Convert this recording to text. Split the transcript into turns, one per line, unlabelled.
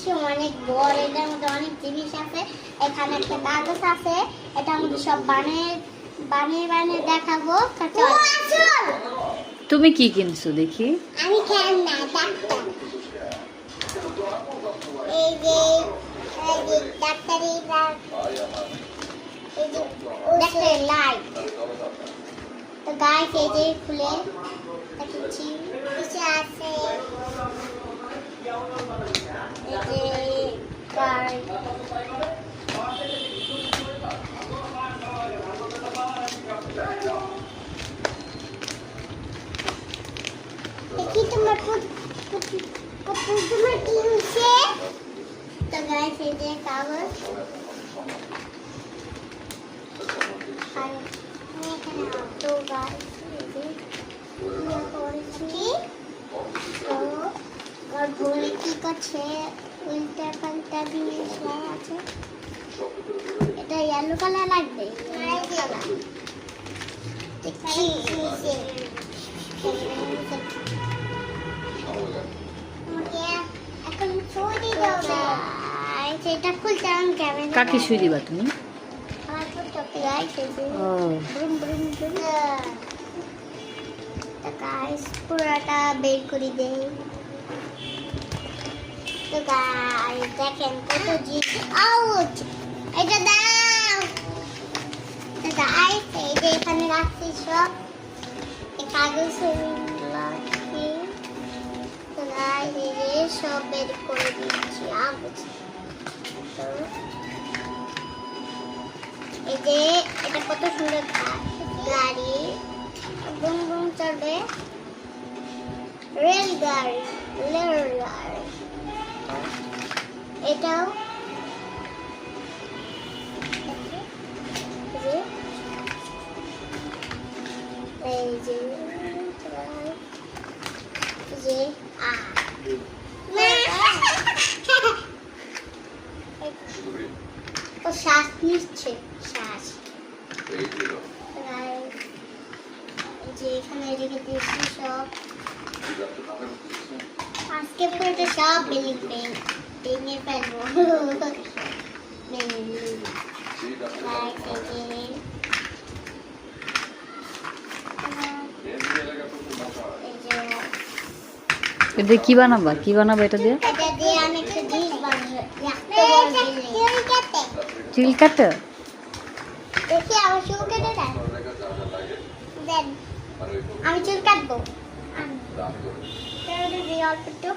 বানিয়েছি অনেক বড়, এটার মধ্যে অনেক জিনিস আছে। এখানে একটা কাগজ আছে, এটার মধ্যে সব বানিয়ে বানিয়ে বানিয়ে দেখাবো।
তুমি কি কিনছো দেখি?
আমি খেলনা ডাক্তার, এই যে ডাক্তারি ডাক্তারি লাইট। তো গাইস এই যে খুলে দেখাচ্ছি কিছু আছে, এই যে গাইস দেখি তোমার তোমার কি হচ্ছে। তো গাইস এই যে কাগজ, আর এখানে তো গাইস এই যে করেছি। তো আর ভুলে কি করছে, উল্টা পাল্টা জিনিস আছে। এটা ইয়েলো কালার লাগবে, দেখছি এখন ছুরি দেবে। সেটা খুলতে আমি কেমন
কাকে শুই দিবা তুমি?
আমার তো চোখে গাইছে যে
ও
ব্রুম ব্রুম ব্রুম। তো গাইস পুরোটা বের করে দেই। তো গাইস দেখেন কত জিনিস। আউট, এটা দাও। তো গাইস এই যে এখানে রাখছি সব এই কাগজ রাখছি। তো গাইস এই যে সব বের করে দিচ্ছি। আউট। তো এই যে এটা কত সুন্দর গাড়ি, বুম বুম চলবে, রেলগাড়ি রেলগাড়ি। এটাও এই যে যে ও শ্বাস নিচ্ছে, শ্বাস। যে এখানে রেখে দিয়েছি সব, আজকে পুরোটা সব ভেঙে ফেলবো।
এটা কি বানাবা? কি বানাবা এটা দিয়ে?
এটা দিয়ে আমি একটা জিনিস বানাবো।
চুল কাটো?
দেখি আমার চুল কেটে দেন, দেন আমি চুল কাটবো। অল্প একটু